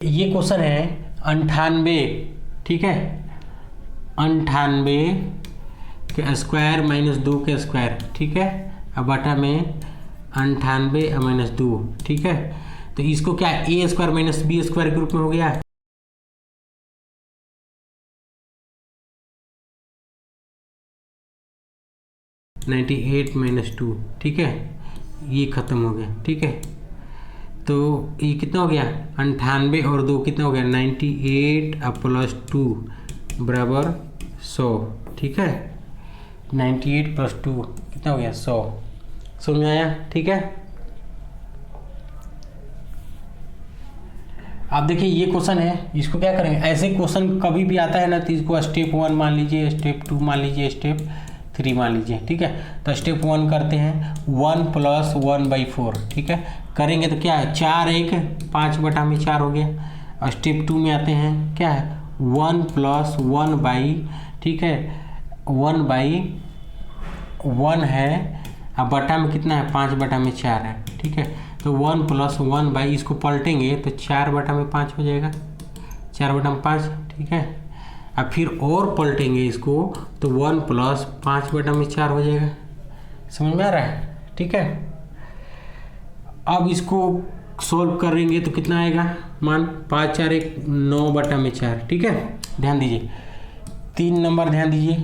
ये क्वेश्चन है 98, ठीक है, 98 के स्क्वायर माइनस 2 के स्क्वायर, ठीक है, अब बटा में 98 माइनस 2, ठीक है। तो इसको क्या ए स्क्वायर माइनस बी स्क्वायर के रूप में हो गया, नाइन्टी एट माइनस 2, ठीक है, ये खत्म हो गया, ठीक है। तो ये कितना हो गया 98 और 2 कितना हो गया 98 प्लस 2 बराबर 100, ठीक है। 98 प्लस 2 कितना हो गया 100, समझ में आया, ठीक है। आप देखिए ये क्वेश्चन है, इसको क्या करेंगे, ऐसे क्वेश्चन कभी भी आता है ना तो इसको स्टेप 1 मान लीजिए, स्टेप 2 मान लीजिए, स्टेप 3 मान लीजिए, ठीक है। तो स्टेप 1 करते हैं 1 प्लस 1/4, ठीक है, करेंगे तो क्या है 4 1 5 बटा में 4 हो गया। और स्टेप 2 में आते हैं, क्या है 1 प्लस 1 ठीक है 1/1 है, अब बटा में कितना है 5 बटा में 4 है, ठीक है। तो 1 प्लस 1 इसको पलटेंगे तो 4 बटा में 5 हो जाएगा, 4 बटा में 5, ठीक है। अब फिर और पलटेंगे इसको तो 1 प्लस 5 बटा में 4 हो जाएगा, समझ में आ रहा है, ठीक है। अब इसको सोल्व करेंगे तो कितना आएगा मान 5 4 1 9 बटा में 4, ठीक है। ध्यान दीजिए 3 नंबर, ध्यान दीजिए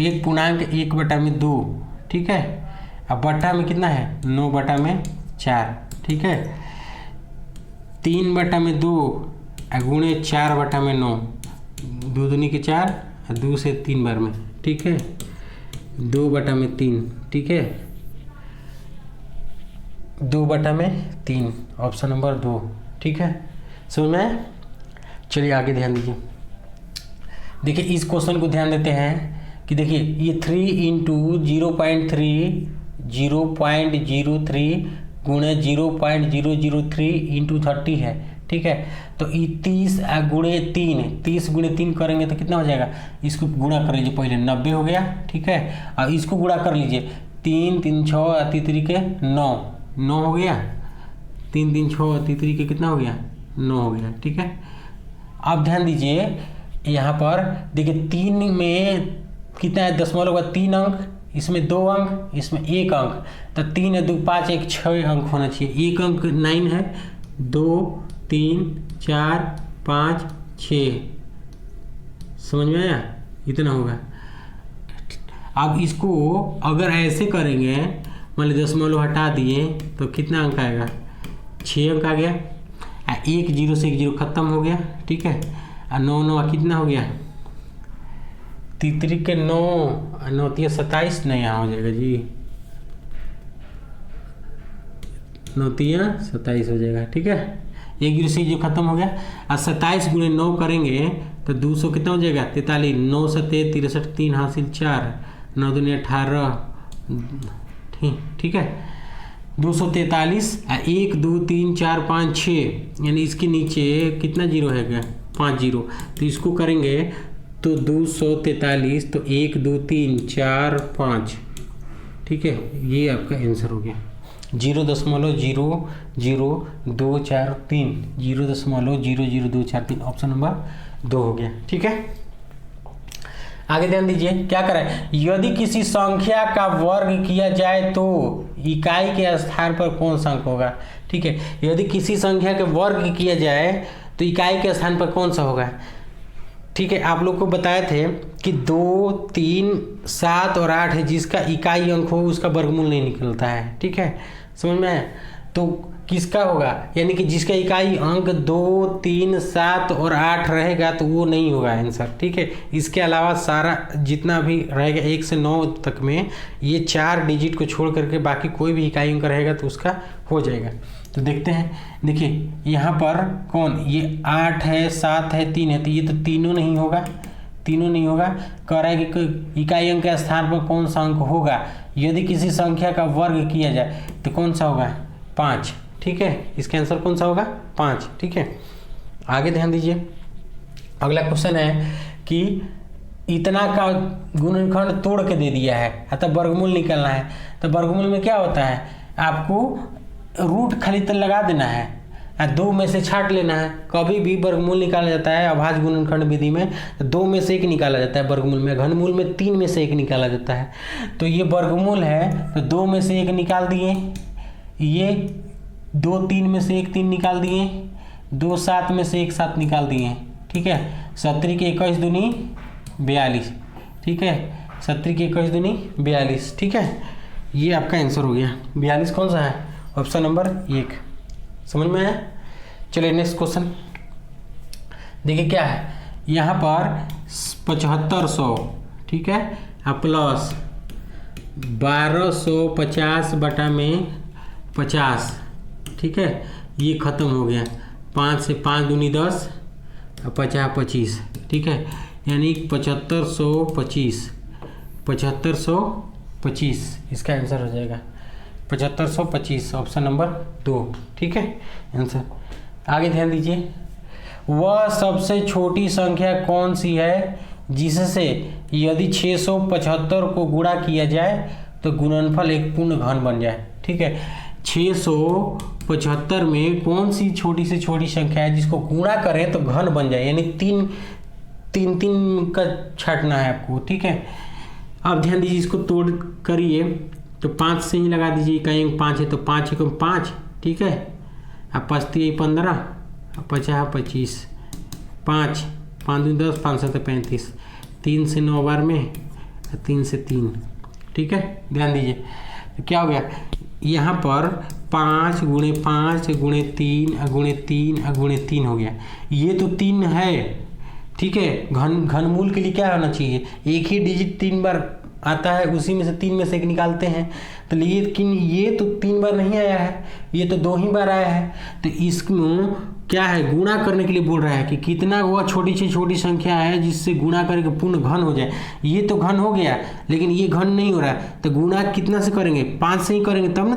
1 पूर्णांक 1 बटा में 2, ठीक है। अब बटा में कितना है 9 बटा में 4, ठीक है। 3 बटा में 2 गुणे 4 बटा में 9, 2 दूनी के 4, 2 से 3 बार में, ठीक है, 2 बटा में 3, ठीक है, 2 बटा में 3, ऑप्शन नंबर 2, ठीक है, समझ में। चलिए आगे ध्यान दीजिए, देखिए इस क्वेश्चन को ध्यान देते हैं कि देखिए ये 3 इंटू 0.3 गुणे 0.003 इंटू 30 है, ठीक है। तो ये 30 गुणे 3, 30 गुणे 3 करेंगे तो कितना हो जाएगा, इसको गुणा कर लीजिए, पहले 90 हो गया, ठीक है। और इसको गुणा कर लीजिए 3 3 6 3 के 9 हो गया, 3 3 6 3 के कितना हो गया 9 हो गया, ठीक है। अब ध्यान दीजिए यहाँ पर देखिए 3 में कितना है दशमलव का 3 अंक, इसमें 2 अंक, इसमें 1 अंक, तो 3 2 5 1 6 अंक होना चाहिए, 1 अंक 9 है, 2 3 4 5 6, समझ में आया, इतना होगा। अब इसको अगर ऐसे करेंगे, मान लीजिए दशमलव हटा दिए तो कितना अंक आएगा 6 अंक आ गया, 1 0 से 1 0 खत्म हो गया, ठीक है। 9 9 कितना हो गया 3 के 9 9 27, नहीं यहाँ हो जाएगा जी, 9 27 हो जाएगा, ठीक है। 1 0 से जो खत्म हो गया। और 27 गुणे 9 करेंगे तो 200 कितना हो जाएगा 43, 9 7 63 3 हासिल 4, 9 दूनी 18, ठीक है 243, 1 2 3 4 5 6, यानी इसके नीचे कितना जीरो है क्या 5 जीरो, तो इसको करेंगे तो 243, तो 1 2 3 4 5, ठीक है, ये आपका आंसर हो गया 0.00243, 0.00243, ऑप्शन नंबर 2 हो गया, ठीक है। आगे ध्यान दीजिए क्या करें, यदि किसी संख्या का वर्ग किया जाए तो इकाई के स्थान पर कौन सा अंक होगा, ठीक है। यदि किसी संख्या के वर्ग किया जाए तो इकाई के स्थान पर कौन सा होगा, ठीक है। आप लोग को बताए थे कि 2 3 7 और 8 है, जिसका इकाई अंक हो उसका वर्गमूल नहीं निकलता है, ठीक है, समझ में। तो किसका होगा, यानी कि जिसका इकाई अंक 2 3 7 और 8 रहेगा तो वो नहीं होगा आंसर, ठीक है। इसके अलावा सारा जितना भी रहेगा 1 से 9 तक में ये 4 डिजिट को छोड़ करके बाकी कोई भी इकाई अंक रहेगा तो उसका हो जाएगा। तो देखते हैं, देखिए यहाँ पर कौन, ये 8 है 7 है 3 है, तो ये तो तीनों नहीं होगा, कह रहा है कि इकाई अंक के स्थान पर कौन सा अंक होगा यदि किसी संख्या का वर्ग किया जाए तो कौन सा होगा 5, ठीक है। इसका आंसर कौन सा होगा 5, ठीक है। आगे ध्यान दीजिए, अगला क्वेश्चन है कि इतना का गुणनखंड तोड़ के दे दिया है, अतः वर्गमूल निकालना है। तो वर्गमूल में क्या होता है, आपको रूट खाली तो लगा देना है, दो में से छांट लेना है। कभी भी वर्गमूल निकाला जाता है अभाज्य गुणनखंड विधि में तो दो में से एक निकाला जाता है वर्गमूल में, घनमूल में तीन में से एक निकाला जाता है। तो ये वर्गमूल है तो दो में से एक निकाल दिए, ये दो तीन में से एक तीन निकाल दिए, दो सात में से एक सात निकाल दिए। ठीक है, 70 के 21 दूनी 42। ठीक है, 70 के 21 दूनी 42। ठीक है, ये आपका आंसर हो गया। 42 कौन सा है? Option number 1। समझ में आया? चलिए नेक्स्ट क्वेश्चन देखिए क्या है। यहाँ पर 7500, ठीक है, प्लस 1250 बटा में 50। ठीक है, ये खत्म हो गया। 5 से 5 दूनी 10 और 50 25। ठीक है, यानी 7525, 7525 इसका आंसर हो जाएगा। 7525 ऑप्शन नंबर 2। ठीक है आंसर। आगे ध्यान दीजिए, वह सबसे छोटी संख्या कौन सी है जिससे यदि 675 को गुणा किया जाए तो गुणनफल एक पूर्ण घन बन जाए। ठीक है, 675 में कौन सी छोटी से छोटी संख्या है जिसको गुणा करें तो घन बन जाए, यानी तीन का छांटना है आपको। ठीक है, अब ध्यान दीजिए, इसको तोड़ करिए तो 5 से ही लगा दीजिए, कहीं 5 है तो 5 एकम 5। ठीक है, अब 5 3 15, 50 25, 5 5 2 10, 5 7 35, 3 से 9 बार में, 3 से 3। ठीक है, ध्यान दीजिए तो क्या हो गया, यहाँ पर 5 गुणे 5 गुणे 3 गुणे 3 गुणे 3 हो गया। ये तो 3 है। ठीक है, घनमूल के लिए क्या होना चाहिए, एक ही डिजिट 3 बार आता है, उसी में से 3 में से एक निकालते हैं। तो लेकिन ये तो 3 बार नहीं आया है, ये तो 2 ही बार आया है। तो इसमें क्या है, गुणा करने के लिए बोल रहा है कि कितना वह छोटी से छोटी संख्या है जिससे गुणा करके पूर्ण घन हो जाए। ये तो घन हो गया लेकिन ये घन नहीं हो रहा, तो गुणा कितना से करेंगे, 5 से ही करेंगे तब ना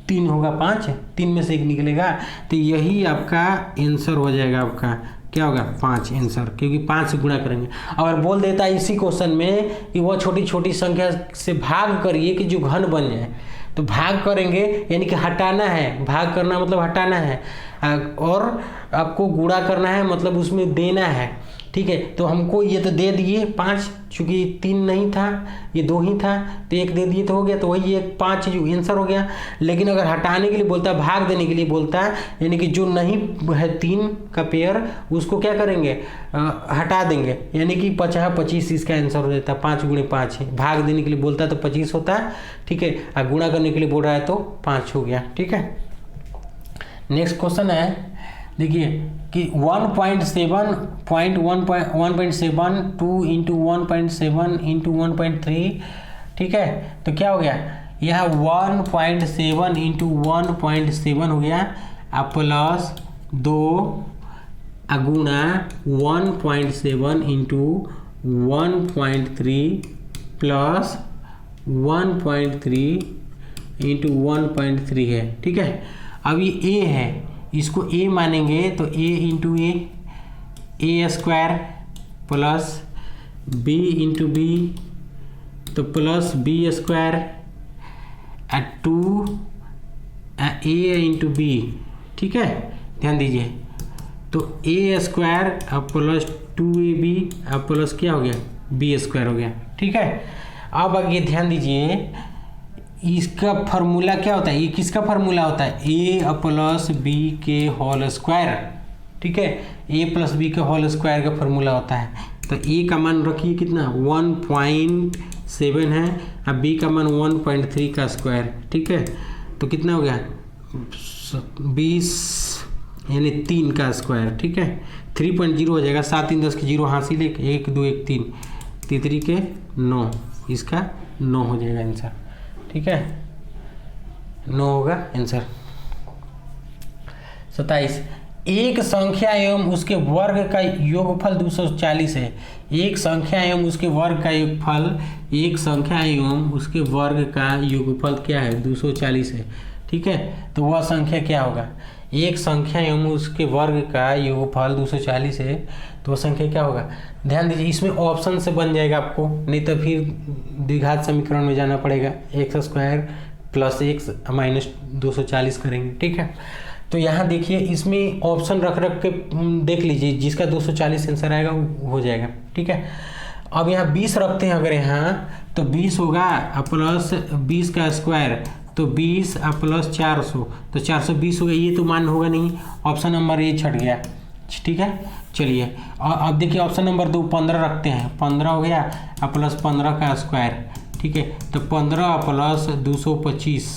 3 होगा, 5 3 में से एक निकलेगा। तो यही आपका आंसर हो जाएगा। आपका क्या होगा, 5 आंसर, क्योंकि 5 से गुणा करेंगे। अगर बोल देता है इसी क्वेश्चन में कि वह छोटी छोटी संख्या से भाग करिए कि जो घन बन जाए, तो भाग करेंगे यानी कि हटाना है, भाग करना मतलब हटाना है, और आपको गुणा करना है मतलब उसमें देना है। ठीक है, तो हमको ये तो दे दिए 5, चूँकि 3 नहीं था, ये 2 ही था, तो 1 दे दिए तो हो गया, तो वही 1 5 जो आंसर हो गया। लेकिन अगर हटाने के लिए बोलता है, भाग देने के लिए बोलता है, यानी कि जो नहीं है 3 का पेयर, उसको क्या करेंगे, हटा देंगे, यानी कि 50 25 इसका आंसर हो जाता है। 5 गुणे 5 है, भाग देने के लिए बोलता है तो 25 होता है। ठीक है, और गुणा करने के लिए बोल रहा है तो 5 हो गया। ठीक है, नेक्स्ट क्वेश्चन है देखिए कि 1.7 इंटू 1.7 इंटू 1.3। ठीक है, तो क्या हो गया, यहाँ 1.7 इंटू 1.7 हो गया, प्लस 2 गुणा 1.7 इंटू 1.3 प्लस 1.3 इंटू 1.3 है। ठीक है, अब ये a है, इसको a मानेंगे तो a into A square plus b into B तो plus b square 2 a into B. ठीक है, ध्यान दीजिए, तो a square plus 2ab plus क्या हो गया, b स्क्वायर हो गया। ठीक है, अब आगे ध्यान दीजिए, इसका फार्मूला क्या होता है, ये किसका फार्मूला होता है, a प्लस बी के होल स्क्वायर। ठीक है, a प्लस बी के होल स्क्वायर का फार्मूला होता है। तो a का मान रखिए कितना, 1.7 है, अब b का मान 1.3 का स्क्वायर। ठीक है, तो कितना हो गया, 20 यानी 3 का स्क्वायर। ठीक है, 3.0 हो जाएगा, 7 3 10 के 0 हासिल, 1 2 1 3 3 के 9, इसका 9 हो जाएगा आंसर। ठीक है, 9 होगा आंसर। 27, एक संख्या एवं उसके वर्ग का योगफल 240 है। एक संख्या एवं उसके वर्ग का योगफल, एक संख्या एवं उसके वर्ग का योगफल क्या है, 240 है। ठीक है, तो वह संख्या क्या होगा, एक संख्या एवं उसके वर्ग का योगफल 240 है, तो वह संख्या क्या होगा। ध्यान दीजिए, इसमें ऑप्शन से बन जाएगा आपको, नहीं तो फिर द्विघात समीकरण में जाना पड़ेगा, x square plus x minus 240 करेंगे। ठीक है, तो यहाँ देखिए इसमें ऑप्शन रख रख के देख लीजिए, जिसका 240 आंसर आएगा वो हो जाएगा। ठीक है, अब यहाँ 20 रखते हैं अगर यहाँ, तो 20 होगा प्लस 20 का स्क्वायर, तो 20 प्लस 400, तो 420 हो गया। ये तो मान होगा नहीं, ऑप्शन नंबर ए छट गया। ठीक है, चलिए और अब देखिए ऑप्शन नंबर 2 15 रखते हैं, 15 हो गया प्लस 15 का स्क्वायर। ठीक है, तो 15 प्लस 225,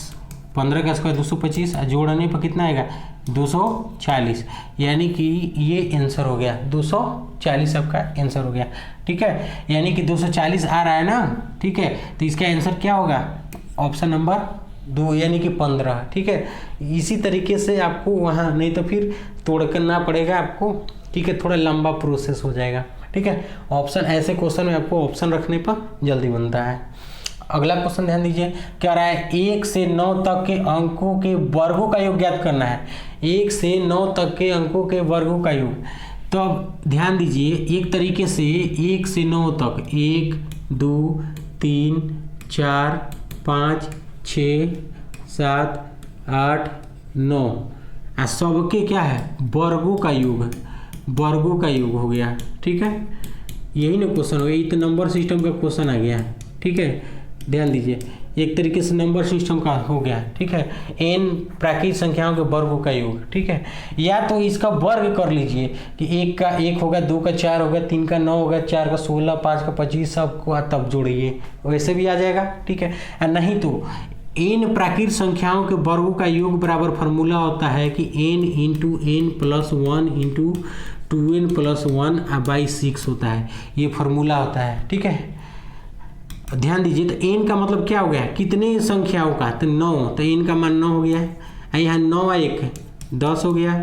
15 का स्क्वायर 225, जोड़ने पर कितना आएगा 240, यानी कि ये आंसर हो गया 240, आपका आंसर हो गया। ठीक है, यानी कि 240 आ रहा है ना। ठीक है, तो इसका आंसर क्या होगा, ऑप्शन नंबर 2 यानी कि 15। ठीक है, इसी तरीके से आपको वहाँ, नहीं तो फिर तोड़ करना पड़ेगा आपको। ठीक है, थोड़ा लंबा प्रोसेस हो जाएगा। ठीक है, ऑप्शन ऐसे क्वेश्चन में आपको ऑप्शन रखने पर जल्दी बनता है। अगला क्वेश्चन ध्यान दीजिए, क्या रहा है 1 से 9 तक के अंकों के वर्गों का योग ज्ञात करना है। 1 से 9 तक के अंकों के वर्गों का योग। तो अब ध्यान दीजिए, एक तरीके से 1 से 9 तक 1 2 3 4 5 6 7 8 9 सबके क्या है वर्गों का योग, वर्गों का योग हो गया। ठीक है, यही ना क्वेश्चन हो गया, ये तो नंबर सिस्टम का क्वेश्चन आ गया। ठीक है, ध्यान दीजिए, एक तरीके से नंबर सिस्टम का हो गया। ठीक है, n प्राकृतिक संख्याओं के वर्गों का योग। ठीक है, या तो इसका वर्ग कर लीजिए कि 1 का 1 होगा, 2 का 4 होगा, 3 का 9 होगा, 4 का 16, 5 का 25, सबको तब जोड़िए, वैसे भी आ जाएगा। ठीक है, नहीं तो n प्राकृतिक संख्याओं के वर्गों का योग बराबर फार्मूला होता है कि n into n plus 1 into 2n plus 1 by 6 होता है, ये फार्मूला होता है। ठीक है, ध्यान दीजिए, तो n का मतलब क्या हो गया, कितने संख्याओं का, तो 9, तो n का मान 9 हो गया। यहाँ 9 1 10 हो गया,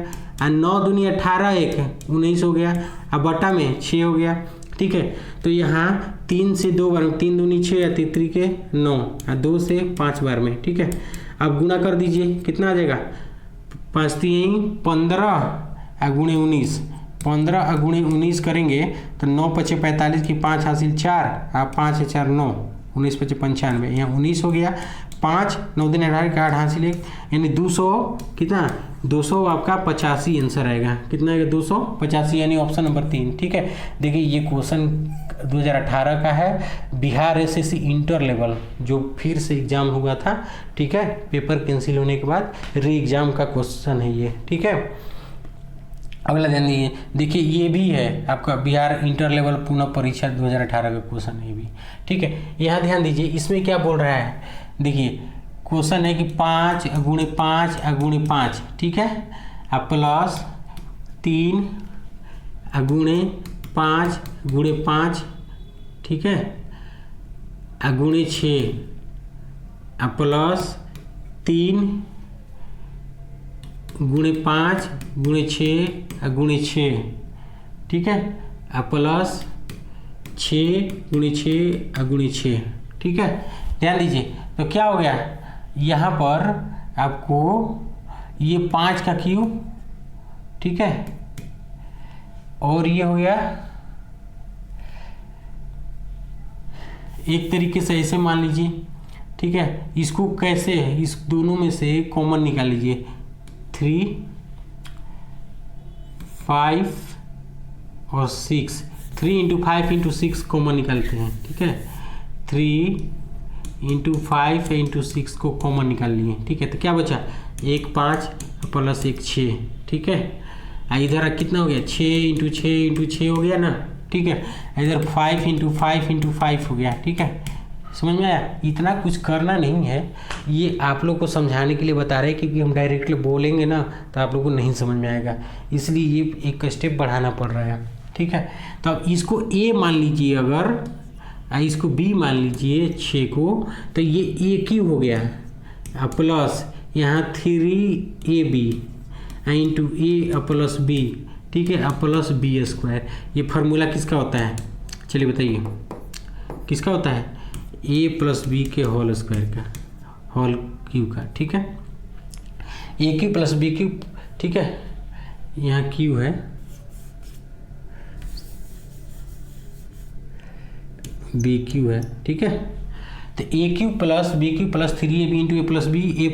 9 दूनी 18 1 19 हो गया, अब बटा में 6 हो गया। ठीक है, तो यहाँ 3 से 2 बार में, 3 दूनी 6 या 3 के 9, 2 से 5 बार में। ठीक है, अब गुणा कर दीजिए, कितना आ जाएगा 5 3 15 गुणे 19, 15 गुणे 19 करेंगे तो 9 5 45 की 5 हासिल 4, 5 4 9, 19 5 95, यहाँ 19 हो गया। 5 9 दिन 18 का 8 हासिल 1, यानी 200 कितना 200 आपका 85 आंसर आएगा। कितना आएगा 285, यानी ऑप्शन नंबर 3। ठीक है, देखिए ये क्वेश्चन 2018 का है, बिहार एसएससी इंटर लेवल जो फिर से एग्जाम हुआ था। ठीक है, पेपर कैंसिल होने के बाद री एग्जाम का क्वेश्चन है ये। ठीक है, अगला ध्यान दीजिए, देखिए ये भी है आपका बिहार इंटर लेवल पुनः परीक्षा 2018 का क्वेश्चन है ये भी। ठीक है, यहाँ ध्यान दीजिए, इसमें क्या बोल रहा है, देखिए क्वेश्चन है कि 5 गुणे 5 गुणे 5। ठीक है, प्लस 3 गुणे 5 गुणे 5। ठीक है, गुणे 6 प्लस 3 गुणे 5 गुणे 6 गुणे 6। ठीक है, प्लस 6 गुणे 6 गुणे 6। ठीक है, ध्यान दीजिए, तो क्या हो गया यहाँ पर आपको ये 5 का क्यूब। ठीक है, और ये हो गया एक तरीके से ऐसे मान लीजिए। ठीक है, इसको कैसे है, इस दोनों में से कॉमन निकाल लीजिए, 3 5 और 6, 3 इंटू 5 इंटू 6 कॉमन निकालते हैं। ठीक है, 3 इंटू 5 इंटू 6 को कॉमन निकाल लिए। ठीक है, तो क्या बचा 1 5 प्लस 1 6। ठीक है, इधर कितना हो गया 6 इंटू 6 इंटू 6 हो गया ना। ठीक है, इधर 5 इंटू 5 इंटू 5 हो गया। ठीक है, समझ में आया, इतना कुछ करना नहीं है, ये आप लोग को समझाने के लिए बता रहे हैं, क्योंकि हम डायरेक्टली बोलेंगे ना तो आप लोग को नहीं समझ में आएगा, इसलिए ये एक स्टेप बढ़ाना पड़ रहा है। ठीक है, तो अब इसको ए मान लीजिए, अगर इसको बी मान लीजिए 6 को, तो ये ए क्यू हो गया, प्लस यहाँ 3ab into A plus B. ठीक है, प्लस बी स्क्वायर। ये फार्मूला किसका होता है, चलिए बताइए किसका होता है, ए प्लस बी के होल स्क्वायर का, होल क्यू का। ठीक है, A cube plus B cube. ठीक है, यहाँ क्यू है, बी क्यू है। ठीक है, तो तो A cube plus B cube plus 3ab into A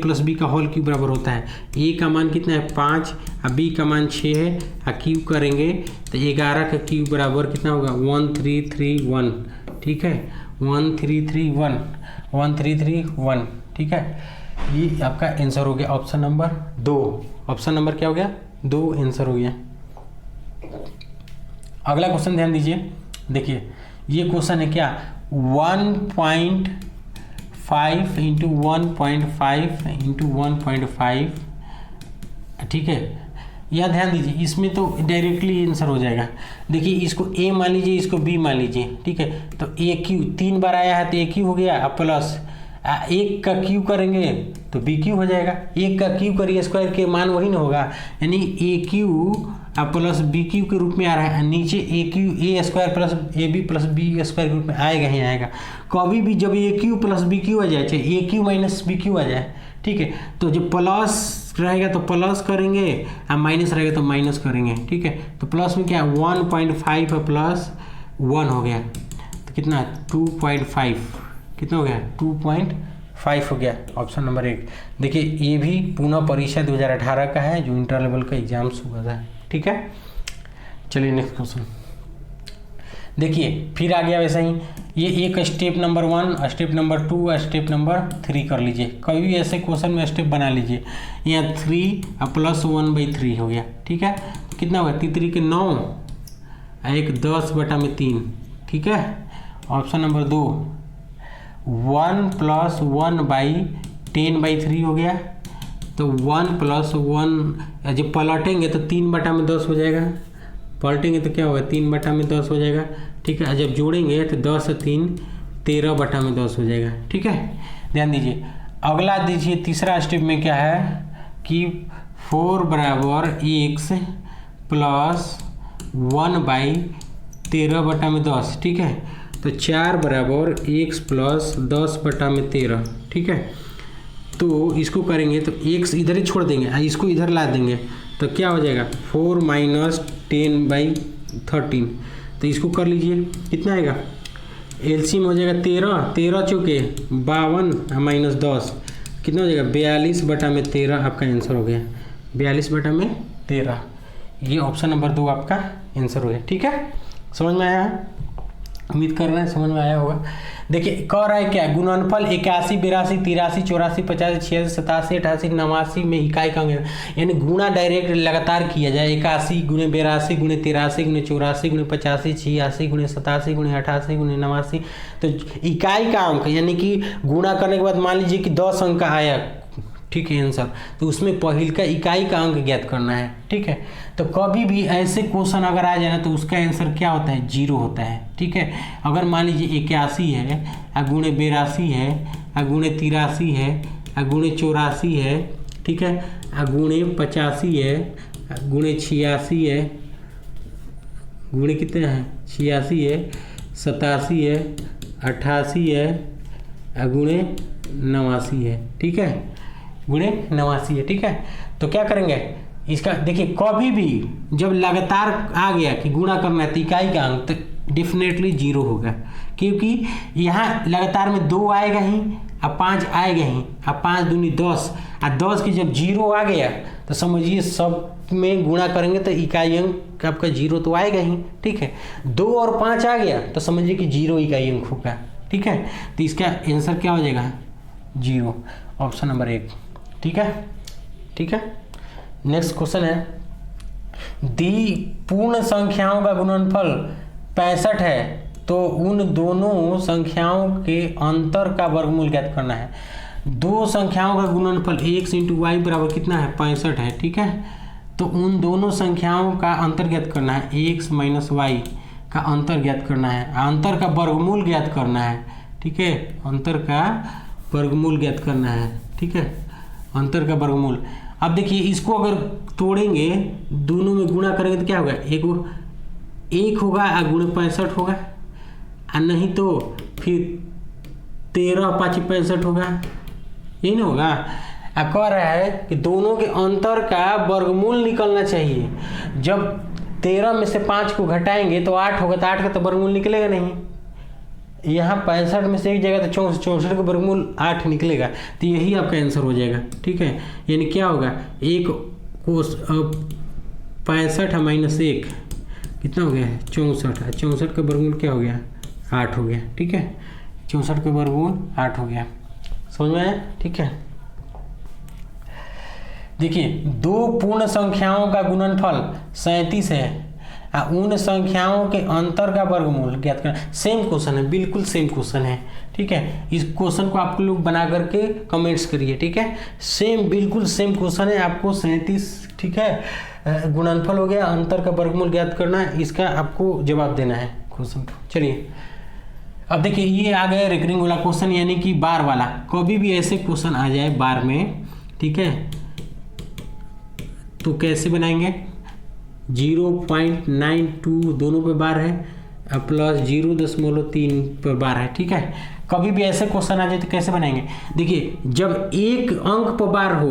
plus B का होल क्यूब बराबर होता है ए का मान कितना है 5 और बी का मान 6 है और क्यूब करेंगे तो 11 का क्यूब बराबर कितना होगा 1331, ठीक है 1331, ठीक है। ये आपका आंसर हो गया ऑप्शन नंबर 2। ऑप्शन नंबर क्या हो गया 2 आंसर हो गया। अगला क्वेश्चन ध्यान दीजिए, देखिए ये क्वेश्चन है क्या 1.5 इंटू 1.5 इंटू 1.5, ठीक है। यह ध्यान दीजिए इसमें तो डायरेक्टली आंसर हो जाएगा। देखिए इसको ए मान लीजिए, इसको बी मान लीजिए, ठीक है। तो ए क्यू 3 बार आया है तो ए क्यू हो गया, अब प्लस 1 का क्यू करेंगे तो बी क्यू हो जाएगा। 1 का क्यू करिए स्क्वायर के मान वही ना होगा, यानी A cube plus B cube के रूप में आ रहा है। नीचे A cube A square plus A B plus B square के रूप में आएगा ही आएगा। कभी भी जब A cube plus B cube आ जाए, चाहे A cube minus B cube आ जाए, ठीक है, तो जब प्लस रहेगा तो प्लस करेंगे और माइनस रहेगा तो माइनस करेंगे, ठीक है। तो प्लस में क्या 1.5 प्लस 1 हो गया तो कितना 2.5, कितना हो गया 2.5 हो गया। Option number 1। देखिए ये भी पुनः परीक्षा 2018 का है जो इंटर लेवल का एग्जाम्स हुआ था, ठीक है। चलिए नेक्स्ट क्वेश्चन देखिए, फिर आ गया वैसे ही ये एक step number 1, step number 2, step number 3 कर लीजिए। कभी भी ऐसे क्वेश्चन में स्टेप बना लीजिए। यहाँ 3 प्लस 1/3 हो गया, ठीक है। कितना होगा 3 के 9 एक 10/3, ठीक है। ऑप्शन नंबर 2 1 प्लस 1/10/3 हो गया। तो 1 प्लस 1 जब पलटेंगे तो 3/10 हो जाएगा, पलटेंगे तो क्या होगा 3/10 हो जाएगा, ठीक है। जब जोड़ेंगे तो 10 से 3 13/10 हो जाएगा, ठीक है। ध्यान दीजिए अगला दीजिए तीसरा स्टेप में क्या है कि 4 बराबर x प्लस 1/13/10, ठीक है। तो 4 बराबर x प्लस 10/13, ठीक है। तो इसको करेंगे तो x इधर ही छोड़ देंगे, इसको इधर ला देंगे तो क्या हो जाएगा 4 माइनस 10/13। तो इसको कर लीजिए, कितना आएगा एलसीएम हो जाएगा 13 चौके 52 माइनस 10, कितना हो जाएगा 42/13। आपका आंसर हो गया 42/13। ये ऑप्शन नंबर 2 आपका आंसर हो गया, ठीक है। समझ में आया, उम्मीद कर रहे हैं समझ में आया होगा। देखिए कह रहा है क्या गुणनफल 81, 82, 83, 84, 85, 86, 87, 88, 89 में इकाई का अंक, यानी गुणा डायरेक्ट लगातार किया जाए 81 गुणे 82 गुणे 83 गुणे 84 गुणे 85 86 गुणे 87 गुणे 88 गुणे 89। तो इकाई का अंक यानी कि गुणा करने के बाद मान लीजिए कि 10 अंक का आया, ठीक है आंसर, तो उसमें पहले का इकाई का अंक ज्ञात करना है, ठीक है। तो कभी भी ऐसे क्वेश्चन अगर आ जाए ना तो उसका आंसर क्या होता है 0 होता है, ठीक है। अगर मान लीजिए 81 है गुणे 82 है गुणे 83 है गुणे 84 है, ठीक है, गुणे 85 है गुणे 86 है, गुणे कितने हैं 86 है 87 है 88 है गुणे 89 है, ठीक है, गुणे 89 है, ठीक है। तो क्या करेंगे इसका, देखिए कभी भी जब लगातार आ गया कि गुणा करना है तो इकाई का अंक तो डेफिनेटली 0 होगा, क्योंकि यहाँ लगातार में 2 आएगा ही अब 5 आएगा ही, अब 5 दूनी 10 और 10 की जब 0 आ गया तो समझिए सब में गुणा करेंगे तो इकाई अंक आपका 0 तो आएगा ही, ठीक है। 2 और 5 आ गया तो समझिए कि 0 इकाई अंक होगा, ठीक है। तो इसका आंसर क्या हो जाएगा 0, ऑप्शन नंबर 1, ठीक है, ठीक है। नेक्स्ट क्वेश्चन है दी पूर्ण संख्याओं का गुणनफल 65 है तो उन दोनों संख्याओं के अंतर का वर्गमूल ज्ञात करना है। दो संख्याओं का गुणनफल x इंटू वाई बराबर कितना है 65 है, ठीक है। तो उन दोनों संख्याओं का अंतर ज्ञात करना है, x माइनस वाई का अंतर ज्ञात करना है, अंतर का वर्गमूल ज्ञात करना है, ठीक है, अंतर का वर्गमूल ज्ञात करना है, ठीक है, अंतर का वर्गमूल। अब देखिए इसको अगर तोड़ेंगे दोनों में गुणा करेंगे तो क्या होगा, एक होगा और गुणे 65 होगा, और नहीं तो फिर 13 5 65 होगा, यही ना होगा। अब कह रहा है कि दोनों के अंतर का वर्गमूल निकलना चाहिए। जब 13 में से 5 को घटाएंगे तो 8 होगा, तो 8 का तो वर्गमूल निकलेगा नहीं, यहाँ 65 में से एक जगह तो 64 का वर्गमूल 8 निकलेगा, तो यही आपका आंसर हो जाएगा। ठीक है, यानी क्या होगा, एक कोस 65 माइनस 1 कितना हो गया, 64। 64 का वर्गमूल क्या हो गया, 8 हो गया। ठीक है, 64 का वर्गमूल 8 हो गया। समझ में आया? ठीक है, देखिए दो पूर्ण संख्याओं का गुणनफल 37 है, उन संख्याओं के अंतर का वर्गमूल ज्ञात करना। सेम क्वेश्चन है, बिल्कुल सेम क्वेश्चन है। ठीक है, इस क्वेश्चन को आप लोग बना करके कमेंट्स करिए। ठीक है, सेम बिल्कुल सेम क्वेश्चन है, आपको 37, ठीक है, गुणनफल हो गया, अंतर का वर्गमूल ज्ञात करना, इसका आपको जवाब देना है क्वेश्चन को। चलिए अब देखिए ये आ गया रिकरिंग वाला क्वेश्चन, यानी कि बार वाला। कभी भी ऐसे क्वेश्चन आ जाए बार में, ठीक है, तो कैसे बनाएंगे, 0.92 दोनों पे बार है, प्लस 0.3 पर बार है। ठीक है, कभी भी ऐसे क्वेश्चन आ जाए तो कैसे बनाएंगे, देखिए जब एक अंक पर बार हो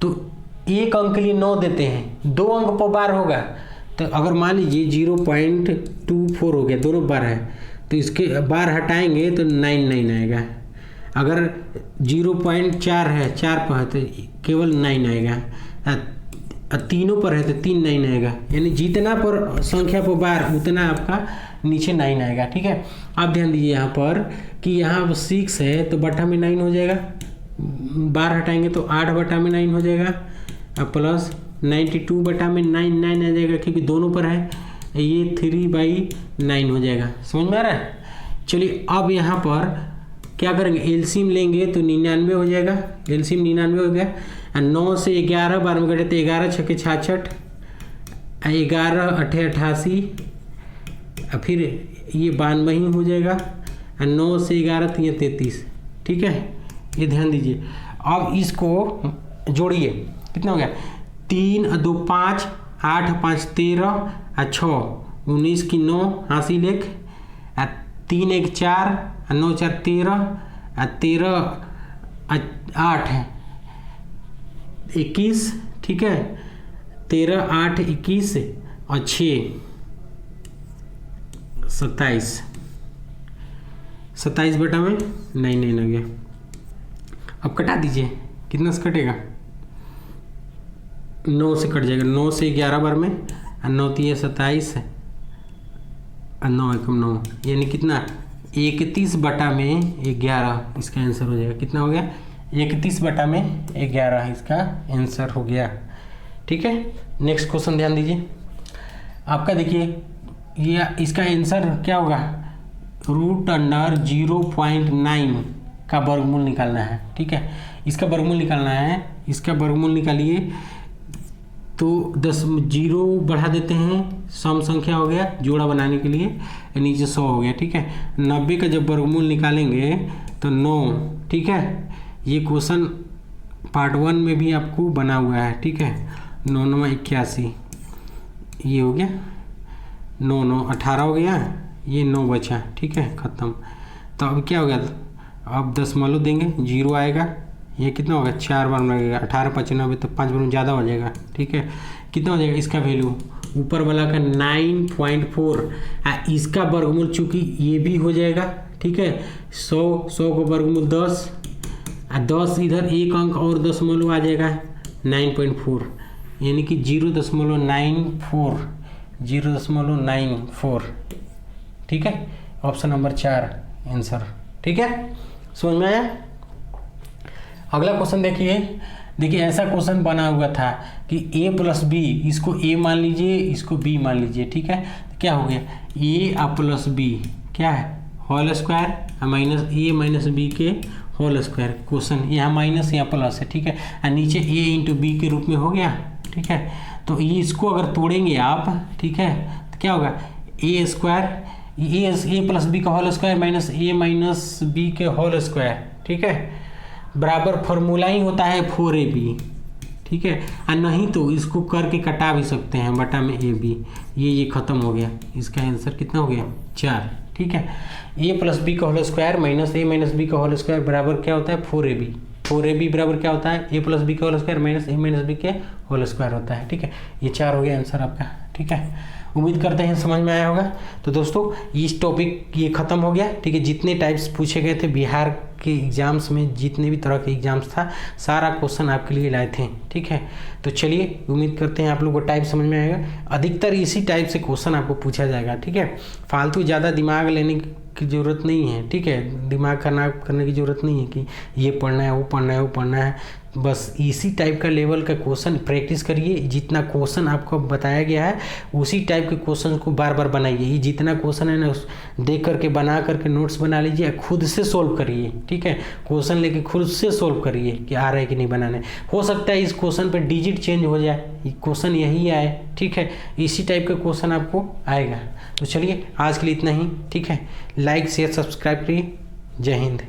तो एक अंक के लिए 9 देते हैं, 2 अंक पर बार होगा तो अगर मान लीजिए 0.24 हो गया, दोनों बार है तो इसके बार हटाएंगे तो 99 आएगा। अगर 0.4 है, 4 पर है तो केवल 9 आएगा, तीनों पर है तो 3 9 आएगा, यानी जितना पर संख्या पर बार उतना आपका नीचे 9 आएगा। ठीक है, आप ध्यान दीजिए यहाँ पर कि यहाँ 6 है तो बटा में 9 हो जाएगा, बार हटाएंगे तो 8 बटा में 9 हो जाएगा, प्लस 92 बटा में 9 आ जाएगा, क्योंकि दोनों पर है, ये 3/9 हो जाएगा। समझ में आ रहा है? चलिए अब यहाँ पर क्या करेंगे, एलसीएम लेंगे तो 99 हो जाएगा, एलसीएम 99 हो गया। 9 से 11 बार में कटे तो 11 छक्के 66, 11 अठे 88, फिर ये 92 ही हो जाएगा, 9 से 11 तो ये 33। ठीक है, ये ध्यान दीजिए। अब इसको जोड़िए, कितना हो गया, 3 2 5, 8 5 13, 6 19 की 9 हासिल 1, 3 1 4, 9 4 13, 13 8 है 21। ठीक है, 13 8 21 और 6 27, 27 बटा में 9 आ गया। अब कटा दीजिए, कितना से कटेगा, 9 से कट जाएगा, 9 से 11 बार में, 9 3 27, 9 1 9, यानी कितना, 31 बटा में 11 इसका आंसर हो जाएगा। कितना हो गया, 31 बटा में 11 इसका आंसर हो गया। ठीक है, नेक्स्ट क्वेश्चन ध्यान दीजिए आपका। देखिए ये इसका आंसर क्या होगा, √0.9 का वर्गमूल निकालना है। ठीक है, इसका वर्गमूल निकालना है, इसका वर्गमूल निकालिए तो 10 जीरो बढ़ा देते हैं, सम संख्या हो गया, जोड़ा बनाने के लिए नीचे 100 हो गया। ठीक है, 90 का जब वर्गमूल निकालेंगे तो 9। ठीक है, ये क्वेश्चन पार्ट 1 में भी आपको बना हुआ है। ठीक है, 9 9 81, ये हो गया, 9 9 18 हो गया, ये 9 बचा। ठीक है, ख़त्म। तो अब क्या हो गया, अब 10 देंगे, 0 आएगा, ये कितना होगा, 4 बार में लगेगा, 18 95 तो 5 बार में ज़्यादा हो जाएगा। ठीक है, कितना हो जाएगा इसका वैल्यू, ऊपर वाला का 9.4, इसका वर्गमूल चूँकि ये भी हो जाएगा। ठीक है, 100 का वर्गमूल 10, 10 इधर एक अंक और 10 आ जाएगा, 9.4, यानी कि 0.94। ठीक है, ऑप्शन नंबर 4 आंसर। ठीक है, समझ में आया। अगला क्वेश्चन देखिए ऐसा क्वेश्चन बना हुआ था कि a + b, इसको a मान लीजिए, इसको b मान लीजिए। ठीक है, तो क्या हो गया, a + b क्या है, whole square minus a minus b के होल स्क्वायर। क्वेश्चन यहाँ माइनस यहाँ प्लस है। ठीक है, और नीचे a × b के रूप में हो गया। ठीक है, तो ये इसको अगर तोड़ेंगे आप, ठीक है, तो क्या होगा, a स्क्वायर, a + b का whole square minus a minus b के होल स्क्वायर। ठीक है, बराबर फॉर्मूला ही होता है 4ab। ठीक है, और नहीं तो इसको करके कटा भी सकते हैं, बटा में ab, ये खत्म हो गया। इसका आंसर कितना हो गया, 4। ठीक है, a + b का whole square minus a minus b का होल स्क्वायर बराबर क्या होता है, 4ab। 4ab बराबर क्या होता है, a + b का whole square minus a minus b के होल स्क्वायर होता है। ठीक है, ये 4 हो गया आंसर आपका। ठीक है, उम्मीद करते हैं समझ में आया होगा। तो दोस्तों इस टॉपिक ये ख़त्म हो गया, ठीक है। जितने टाइप्स पूछे गए थे बिहार के एग्ज़ाम्स में, जितने भी तरह के एग्ज़ाम्स था, सारा क्वेश्चन आपके लिए लाए थे, ठीक है। तो चलिए उम्मीद करते हैं आप लोगों को टाइप समझ में आएगा। अधिकतर इसी टाइप से क्वेश्चन आपको पूछा जाएगा, ठीक है। फालतू ज़्यादा दिमाग लेने की ज़रूरत नहीं है, ठीक है। दिमाग करने की ज़रूरत नहीं है कि ये पढ़ना है, वो पढ़ना है, वो पढ़ना है। बस इसी टाइप का लेवल का क्वेश्चन प्रैक्टिस करिए। जितना क्वेश्चन आपको बताया गया है उसी टाइप के क्वेश्चन को बार बार बनाइए। ये जितना क्वेश्चन है ना देख करके बना करके नोट्स बना लीजिए, खुद से सोल्व करिए, ठीक है। क्वेश्चन लेके खुद से सोल्व करिए कि आ रहा है कि नहीं बनाने। हो सकता है इस क्वेश्चन पर डिजिट चेंज हो जाए, क्वेश्चन यही आए, ठीक है। इसी टाइप का क्वेश्चन आपको आएगा। तो चलिए आज के लिए इतना ही, ठीक है। लाइक शेयर सब्सक्राइब करिए। जय हिंद।